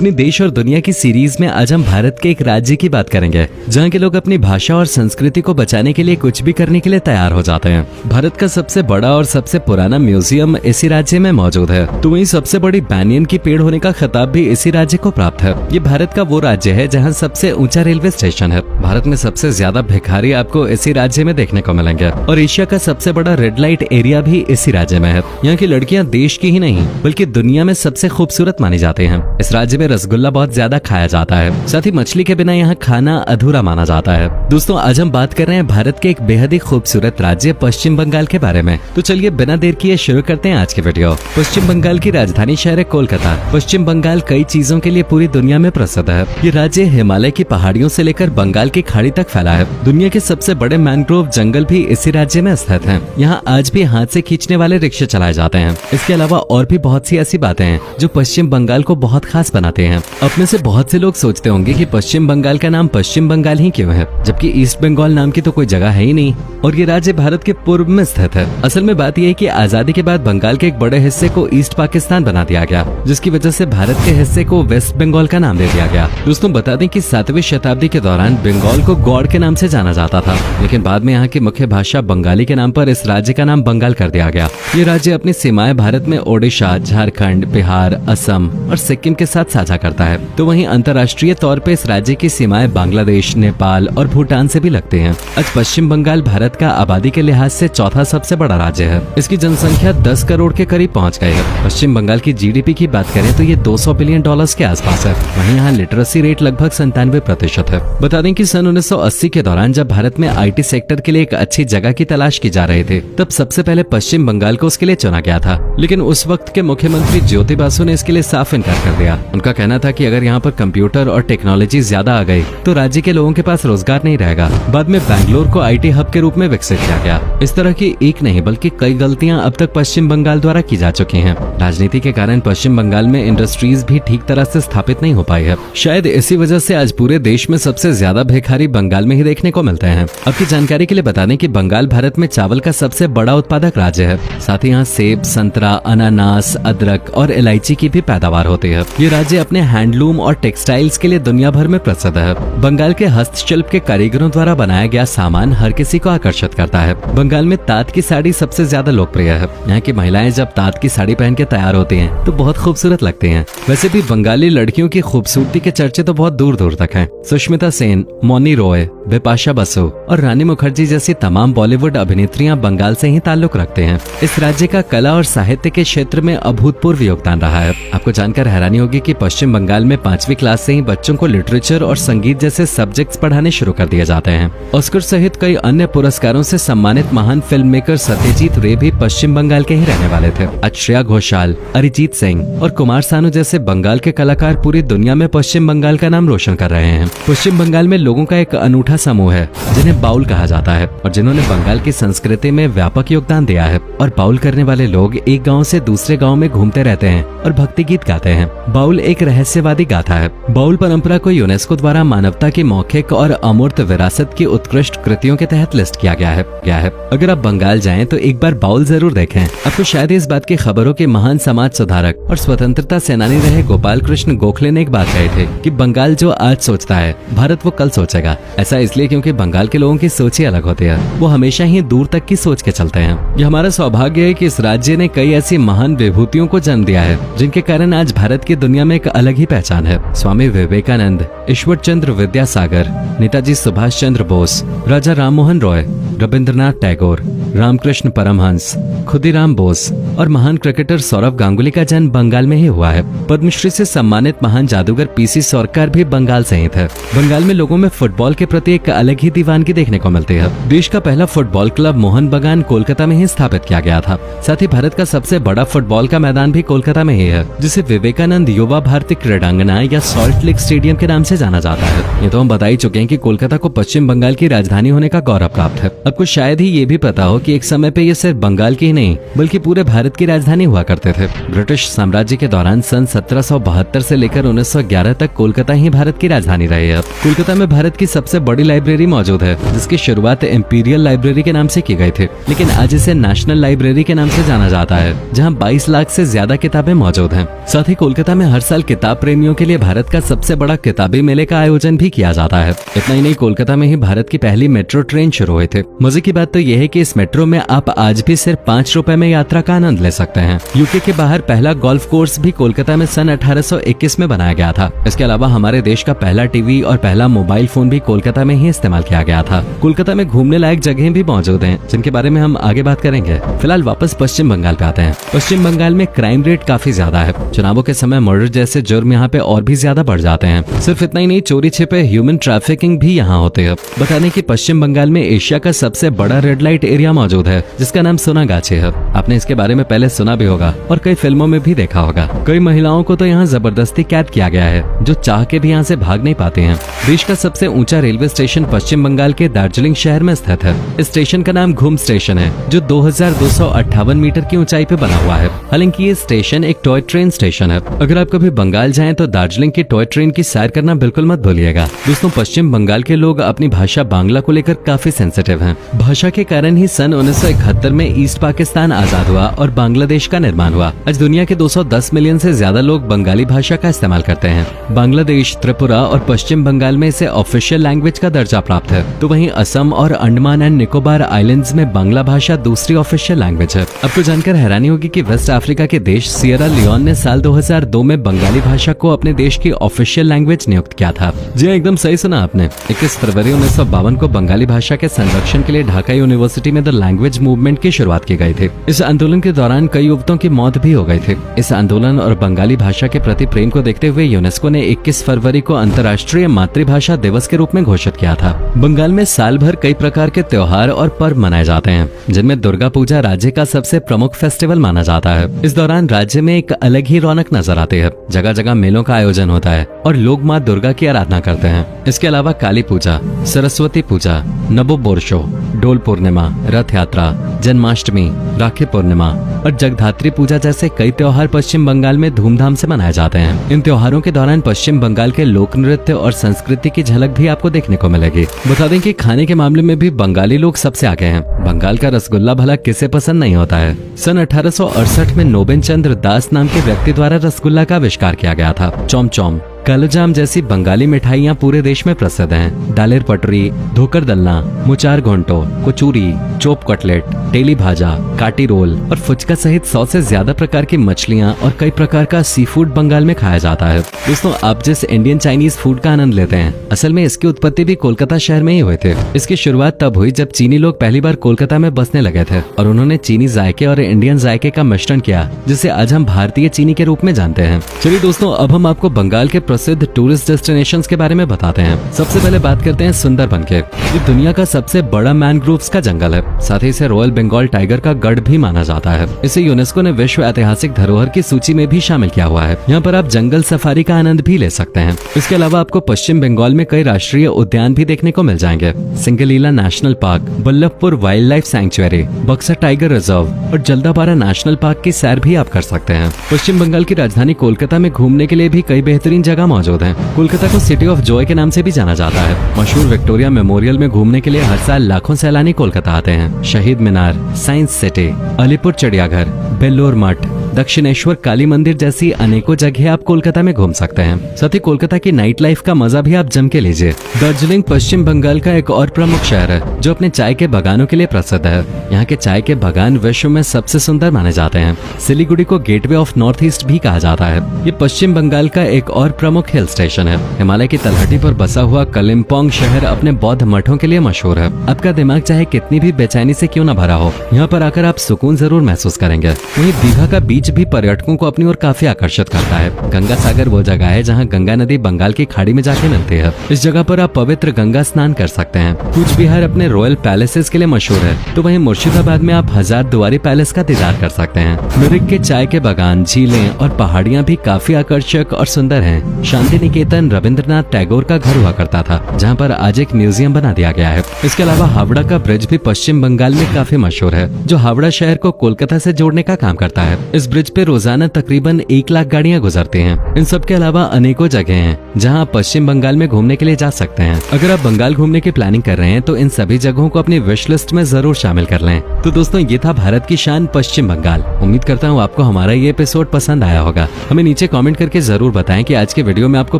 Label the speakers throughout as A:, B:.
A: अपने देश और दुनिया की सीरीज में आज हम भारत के एक राज्य की बात करेंगे जहाँ के लोग अपनी भाषा और संस्कृति को बचाने के लिए कुछ भी करने के लिए तैयार हो जाते हैं। भारत का सबसे बड़ा और सबसे पुराना म्यूजियम इसी राज्य में मौजूद है, तो वहीं सबसे बड़ी बैनियन की पेड़ होने का खिताब भी इसी राज्य को प्राप्त है। ये भारत का वो राज्य है जहाँ सबसे ऊंचा रेलवे स्टेशन है। भारत में सबसे ज्यादा भिखारी आपको इसी राज्य में देखने को मिलेंगे और एशिया का सबसे बड़ा रेड लाइट एरिया भी इसी राज्य में है। यहाँ की लड़कियाँ देश की ही नहीं बल्कि दुनिया में सबसे खूबसूरत मानी जाती हैं। इस राज्य में रसगुल्ला बहुत ज्यादा खाया जाता है, साथ ही मछली के बिना यहाँ खाना अधूरा माना जाता है। दोस्तों, आज हम बात कर रहे हैं भारत के एक बेहद ही खूबसूरत राज्य पश्चिम बंगाल के बारे में। तो चलिए बिना देर किए शुरू करते हैं आज की वीडियो। पश्चिम बंगाल की राजधानी शहर है कोलकाता। पश्चिम बंगाल कई चीजों के लिए पूरी दुनिया में प्रसिद्ध है। ये राज्य हिमालय की पहाड़ियों से लेकर बंगाल की खाड़ी तक फैला है। दुनिया के सबसे बड़े मैंग्रोव जंगल भी इसी राज्य में स्थित हैं। यहाँ आज भी हाथ से खींचने वाले रिक्शे चलाए जाते हैं। इसके अलावा और भी बहुत सी ऐसी बातें हैं जो पश्चिम बंगाल को बहुत खास बनाते हैं। अपने से बहुत से लोग सोचते होंगे कि पश्चिम बंगाल का नाम पश्चिम बंगाल ही क्यों है, जबकि ईस्ट बंगाल नाम की तो कोई जगह है ही नहीं और ये राज्य भारत के पूर्व में स्थित है। असल में बात यह है कि आजादी के बाद बंगाल के एक बड़े हिस्से को ईस्ट पाकिस्तान बना दिया गया, जिसकी वजह से भारत के हिस्से को वेस्ट बंगाल का नाम दे दिया गया। दोस्तों, बता दें कि 7वीं शताब्दी के दौरान बंगाल को गौड़ के नाम से जाना जाता था, लेकिन बाद में यहाँ की मुख्य भाषा बंगाली के नाम पर इस राज्य का नाम बंगाल कर दिया गया। ये राज्य अपनी सीमाएं भारत में ओडिशा, झारखंड, बिहार, असम और सिक्किम के साथ साझा करता है। तो वहीं अंतर्राष्ट्रीय तौर पे इस राज्य की सीमाएं बांग्लादेश, नेपाल और भूटान से भी लगती हैं। आज पश्चिम बंगाल भारत का आबादी के लिहाज से चौथा सबसे बड़ा राज्य है। इसकी जनसंख्या 10 करोड़ के करीब पहुंच गई है। पश्चिम बंगाल की जीडीपी की बात करें तो ये 200 बिलियन डॉलर्स के आसपास है। वहीं यहाँ लिटरेसी रेट लगभग 97% है। बता दें कि सन 1980 के दौरान जब भारत में IT सेक्टर के लिए एक अच्छी जगह की तलाश की जा रही थी, तब सबसे पहले पश्चिम बंगाल को उसके लिए चुना गया था। लेकिन उस वक्त के मुख्यमंत्री ज्योति बासु ने इसके लिए साफ इनकार कर दिया। उनका कहना था कि अगर यहाँ पर कंप्यूटर और टेक्नोलॉजी ज्यादा आ गई तो राज्य के लोगों के पास रोजगार नहीं रहेगा। बाद में बैंगलोर को IT हब के रूप में विकसित किया गया। इस तरह की एक नहीं बल्कि कई गलतियां अब तक पश्चिम बंगाल द्वारा की जा चुकी हैं। राजनीति के कारण पश्चिम बंगाल में इंडस्ट्रीज भी ठीक तरह से स्थापित नहीं हो पाई है। शायद इसी वजह से आज पूरे देश में सबसे ज्यादा भिखारी बंगाल में ही देखने को मिलते हैं। आपकी जानकारी के लिए बता दें कि बंगाल भारत में चावल का सबसे बड़ा उत्पादक राज्य है। साथ ही यहाँ सेब, संतरा, अनानास, अदरक और इलायची की भी पैदावार होती है। ये राज्य अपने हैंडलूम और टेक्सटाइल्स के लिए दुनिया भर में प्रसिद्ध है। बंगाल के हस्तशिल्प के कारीगरों द्वारा बनाया गया सामान हर किसी को आकर्षित करता है। बंगाल में तात की साड़ी सबसे ज्यादा लोकप्रिय है। यहाँ की महिलाएं जब तात की साड़ी पहन के तैयार होती हैं तो बहुत खूबसूरत लगती हैं। वैसे भी बंगाली लड़कियों की खूबसूरती के चर्चे तो बहुत दूर दूर तक हैं। सुष्मिता सेन, मौनी रॉय, बिपाशा बसु और रानी मुखर्जी जैसी तमाम बॉलीवुड अभिनेत्रियां बंगाल से ही ताल्लुक रखते हैं। इस राज्य का कला और साहित्य के क्षेत्र में अभूतपूर्व योगदान रहा है। आपको जानकर हैरानी होगी कि पश्चिम बंगाल में 5वीं क्लास से ही बच्चों को लिटरेचर और संगीत जैसे सब्जेक्ट्स पढ़ाने शुरू कर दिए जाते हैं। ऑस्कर सहित कई अन्य पुरस्कारों से सम्मानित महान फिल्म मेकर सत्यजीत रे भी पश्चिम बंगाल के ही रहने वाले थे। आज श्रेया घोषाल, अरिजीत सिंह और कुमार सानू जैसे बंगाल के कलाकार पूरी दुनिया में पश्चिम बंगाल का नाम रोशन कर रहे हैं। पश्चिम बंगाल में लोगों का एक अनूठा समूह है जिन्हें बाउल कहा जाता है और जिन्होंने बंगाल की संस्कृति में व्यापक योगदान दिया है। और बाउल करने वाले लोग एक गांव से दूसरे गांव में घूमते रहते हैं और भक्ति गीत गाते हैं। बाउल एक रहस्यवादी गाथा है। बाउल परंपरा को यूनेस्को द्वारा मानवता की मौखिक और अमूर्त विरासत की उत्कृष्ट कृतियों के तहत लिस्ट किया गया है। अगर आप बंगाल जाएं तो एक बार बाउल जरूर देखें। आपको शायद इस बात की खबर हो कि महान समाज सुधारक और स्वतंत्रता सेनानी रहे गोपाल कृष्ण गोखले ने एक बात कही थी कि बंगाल जो आज सोचता है भारत वो कल सोचेगा। ऐसा इसलिए क्योंकि बंगाल के लोगों की सोच ही अलग होती है। वो हमेशा ही दूर तक की सोच के चलते हैं। ये हमारा सौभाग्य है कि इस राज्य ने कई ऐसी महान विभूतियों को जन्म दिया है जिनके कारण आज भारत की दुनिया में एक अलग ही पहचान है। स्वामी विवेकानंद, ईश्वर चंद्र विद्यासागर, नेताजी सुभाष चंद्र बोस, राजा राममोहन रॉय, रविंद्रनाथ टैगोर, रामकृष्ण परमहंस, खुदीराम बोस और महान क्रिकेटर सौरव गांगुली का जन्म बंगाल में ही हुआ है। पद्मश्री से सम्मानित महान जादूगर PC सरकार भी बंगाल से ही थे। बंगाल में लोगों में फुटबॉल के प्रति एक अलग ही दीवानगी देखने को मिलती है। देश का पहला फुटबॉल क्लब मोहन बगान कोलकाता में ही स्थापित किया गया था। साथ ही भारत का सबसे बड़ा फुटबॉल का मैदान भी कोलकाता में ही है, जिसे विवेकानंद युवा भारती क्रीडांगना या सॉल्ट लेक स्टेडियम के नाम से जाना जाता है। ये तो हम बता ही चुके हैं कि कोलकाता को पश्चिम बंगाल की राजधानी होने का गौरव प्राप्त है। आपको शायद ही ये भी पता हो क्योंकि एक समय पे ये सिर्फ बंगाल की ही नहीं बल्कि पूरे भारत की राजधानी हुआ करते थे। ब्रिटिश साम्राज्य के दौरान सन 1772 से लेकर 1911 तक कोलकाता ही भारत की राजधानी रही है। कोलकाता में भारत की सबसे बड़ी लाइब्रेरी मौजूद है, जिसकी शुरुआत इंपीरियल लाइब्रेरी के नाम से की गई थी, लेकिन आज इसे नेशनल लाइब्रेरी के नाम से जाना जाता है, जहां 22 लाख से ज्यादा किताबें मौजूद हैं। साथ ही कोलकाता में हर साल किताब प्रेमियों के लिए भारत का सबसे बड़ा किताबी मेले का आयोजन भी किया जाता है। इतना ही नहीं, कोलकाता में ही भारत की पहली मेट्रो ट्रेन शुरू हुई थी। मजे की बात तो यह है कि इस मेट्रो में आप आज भी सिर्फ 5 रुपए में यात्रा का आनंद ले सकते हैं। यूके के बाहर पहला गोल्फ कोर्स भी कोलकाता में सन 1821 में बनाया गया था। इसके अलावा हमारे देश का पहला टीवी और पहला मोबाइल फोन भी कोलकाता में ही इस्तेमाल किया गया था। कोलकाता में घूमने लायक जगहें भी मौजूद हैं, जिनके बारे में हम आगे बात करेंगे। फिलहाल वापस पश्चिम बंगाल पे आते हैं। पश्चिम बंगाल में क्राइम रेट काफी ज्यादा है। चुनावों के समय मर्डर जैसे जुर्म यहाँ पे और भी ज्यादा बढ़ जाते हैं। सिर्फ इतना ही नहीं, चोरी छिपे ह्यूमन ट्रैफिकिंग भी यहाँ होते हैं। बता दें कि पश्चिम बंगाल में एशिया का सबसे बड़ा रेड लाइट एरिया मौजूद है, जिसका नाम सोनागाछी है। आपने इसके बारे में पहले सुना भी होगा और कई फिल्मों में भी देखा होगा। कई महिलाओं को तो यहाँ जबरदस्ती कैद किया गया है, जो चाह के भी यहाँ से भाग नहीं पाते हैं। देश का सबसे ऊंचा रेलवे स्टेशन पश्चिम बंगाल के दार्जिलिंग शहर में स्थित है। इस स्टेशन का नाम घूम स्टेशन है, जो 2258 मीटर की ऊंचाई पे बना हुआ है। हालांकि ये स्टेशन एक टॉय ट्रेन स्टेशन है। अगर आप कभी बंगाल जाएं तो दार्जिलिंग की टॉय ट्रेन की सैर करना बिल्कुल मत भूलिएगा। दोस्तों, पश्चिम बंगाल के लोग अपनी भाषा बांग्ला को लेकर काफी सेंसिटिव हैं। भाषा के कारण ही सन 1971 में ईस्ट पाकिस्तान आजाद हुआ और बांग्लादेश का निर्माण हुआ। आज दुनिया के 210 मिलियन से ज्यादा लोग बंगाली भाषा का इस्तेमाल करते हैं। बांग्लादेश, त्रिपुरा और पश्चिम बंगाल में इसे ऑफिशियल लैंग्वेज का दर्जा प्राप्त है, तो वहीं असम और अंडमान एंड निकोबार आइलैंड्स में बांग्ला भाषा दूसरी ऑफिशियल लैंग्वेज है। आपको जानकर हैरानी होगी कि वेस्ट अफ्रीका के देश सियरा लियोन ने साल 2002 में बंगाली भाषा को अपने देश की ऑफिशियल लैंग्वेज नियुक्त किया था। जी एकदम सही सुना आपने। 21 फरवरी 1952 को बंगाली भाषा के संरक्षण के लिए ढाका यूनिवर्सिटी में द लैंग्वेज मूवमेंट की शुरुआत की गई थी। इस आंदोलन के दौरान कई युवकों की मौत भी हो गई थी। इस आंदोलन और बंगाली भाषा के प्रति प्रेम को देखते हुए यूनेस्को ने 21 फरवरी को अंतर्राष्ट्रीय मातृभाषा दिवस के रूप में घोषित किया था। बंगाल में साल भर कई प्रकार के त्योहार और पर्व मनाए जाते हैं, जिनमें दुर्गा पूजा राज्य का सबसे प्रमुख फेस्टिवल माना जाता है। इस दौरान राज्य में एक अलग ही रौनक नजर आती है। जगह जगह मेलों का आयोजन होता है और लोग माँ दुर्गा की आराधना करते हैं। इसके अलावा काली पूजा, सरस्वती पूजा, नवोबोर्षो, डोल पूर्णिमा, रथ यात्रा, जन्माष्टमी, राखी पूर्णिमा और जगधात्री पूजा जैसे कई त्योहार पश्चिम बंगाल में धूमधाम से मनाए जाते हैं। इन त्योहारों के दौरान पश्चिम बंगाल के लोक नृत्य और संस्कृति की झलक भी आपको देखने को मिलेगी। बता दें कि खाने के मामले में भी बंगाली लोग सबसे आगे हैं। बंगाल का रसगुल्ला भला किसे पसंद नहीं होता है। सन 1868 में नोबेन चंद्र दास नाम के व्यक्ति द्वारा रसगुल्ला का आविष्कार किया गया था। चौम चौम, कालोजाम जैसी बंगाली मिठाइयाँ पूरे देश में प्रसिद्ध हैं। दालेर पटरी, धोकर दलना, मुचार घोंटो, कचूरी, चोप कटलेट, टेली भाजा, काटी रोल और फुचका सहित 100 से ज्यादा प्रकार की मछलियाँ और कई प्रकार का सी फूड बंगाल में खाया जाता है। दोस्तों, आप जिस इंडियन चाइनीज फूड का आनंद लेते हैं, असल में इसकी उत्पत्ति भी कोलकाता शहर में ही हुए थे। इसकी शुरुआत तब हुई जब चीनी लोग पहली बार कोलकाता में बसने लगे थे और उन्होंने चीनी जायके और इंडियन जायके का मिश्रण किया, जिसे आज हम भारतीय चीनी के रूप में जानते हैं। चलिए दोस्तों, अब हम आपको बंगाल के प्रसिद्ध टूरिस्ट डेस्टिनेशंस के बारे में बताते हैं। सबसे पहले बात करते हैं सुंदरबन के। ये दुनिया का सबसे बड़ा मैनग्रोव्स का जंगल है। साथ ही इसे रॉयल बंगाल टाइगर का गढ़ भी माना जाता है। इसे यूनेस्को ने विश्व ऐतिहासिक धरोहर की सूची में भी शामिल किया हुआ है। यहाँ पर आप जंगल सफारी का आनंद भी ले सकते हैं। इसके अलावा आपको पश्चिम बंगाल में कई राष्ट्रीय उद्यान भी देखने को मिल जाएंगे। Singalila national park, Ballabhpur wild life sanctuary, Buxar tiger reserve और जल्दापारा नेशनल पार्क की सैर भी आप कर सकते हैं। पश्चिम बंगाल की राजधानी कोलकाता में घूमने के लिए भी कई बेहतरीन जगह मौजूद हैं। कोलकाता को सिटी ऑफ जॉय के नाम से भी जाना जाता है। मशहूर विक्टोरिया मेमोरियल में घूमने के लिए हर साल लाखों सैलानी कोलकाता आते हैं। शहीद मीनार, साइंस सिटी, अलीपुर चिड़ियाघर, बेल्लोर मठ, दक्षिणेश्वर काली मंदिर जैसी अनेकों जगह आप कोलकाता में घूम सकते हैं। साथ ही कोलकाता की नाइट लाइफ का मजा भी आप जम के लीजिए। दार्जिलिंग पश्चिम बंगाल का एक और प्रमुख शहर है, जो अपने चाय के बागानों के लिए प्रसिद्ध है। यहाँ के चाय के बागान विश्व में सबसे सुंदर माने जाते हैं। सिलीगुड़ी को गेटवे ऑफ नॉर्थ ईस्ट भी कहा जाता है। ये पश्चिम बंगाल का एक और प्रमुख हिल स्टेशन है। हिमालय की तलहटी पर बसा हुआ कलिम्पोंग शहर अपने बौद्ध मठों के लिए मशहूर है। आपका दिमाग चाहे कितनी भी बेचैनी से क्यों न भरा हो, यहाँ पर आकर आप सुकून जरूर महसूस करेंगे। वहीं दीघा का बीच बीच भी पर्यटकों को अपनी ओर काफी आकर्षित करता है। गंगा सागर वो जगह है जहाँ गंगा नदी बंगाल की खाड़ी में जाके मिलती है। इस जगह पर आप पवित्र गंगा स्नान कर सकते हैं। कूच बिहार अपने रॉयल पैलेसेस के लिए मशहूर है, तो वहीं मुर्शिदाबाद में आप हजार दुआरी पैलेस का दीदार कर सकते हैं। मिरिक के चाय के बागान, झीलें और पहाड़ियाँ भी काफी आकर्षक और सुंदर हैं। शांति निकेतन रविंद्रनाथ टैगोर का घर हुआ करता था, जहाँ पर आज एक म्यूजियम बना दिया गया है। इसके अलावा हावड़ा का ब्रिज भी पश्चिम बंगाल में काफी मशहूर है, जो हावड़ा शहर को कोलकाता से जोड़ने का काम करता है। इस ब्रिज पे रोजाना तकरीबन 1 लाख गाड़ियां गुजरती हैं। इन सब के अलावा अनेकों जगह हैं जहां आप पश्चिम बंगाल में घूमने के लिए जा सकते हैं। अगर आप बंगाल घूमने की प्लानिंग कर रहे हैं तो इन सभी जगहों को अपनी विश लिस्ट में जरूर शामिल कर लें। तो दोस्तों, ये था भारत की शान पश्चिम बंगाल। उम्मीद करता हूँ आपको हमारा ये एपिसोड पसंद आया होगा। हमें नीचे कमेंट करके जरूर बताएं कि आज के वीडियो में आपको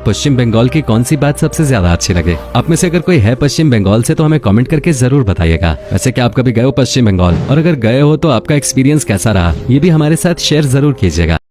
A: पश्चिम बंगाल की कौन सी बात सबसे ज्यादा अच्छी लगे। आप में से अगर कोई है पश्चिम बंगाल से तो हमें कमेंट करके जरूर बताइएगा। वैसे क्या आप कभी गए हो पश्चिम बंगाल, और अगर गए हो तो आपका एक्सपीरियंस कैसा रहा, ये भी हमारे साथ शेयर जरूर कीजिएगा।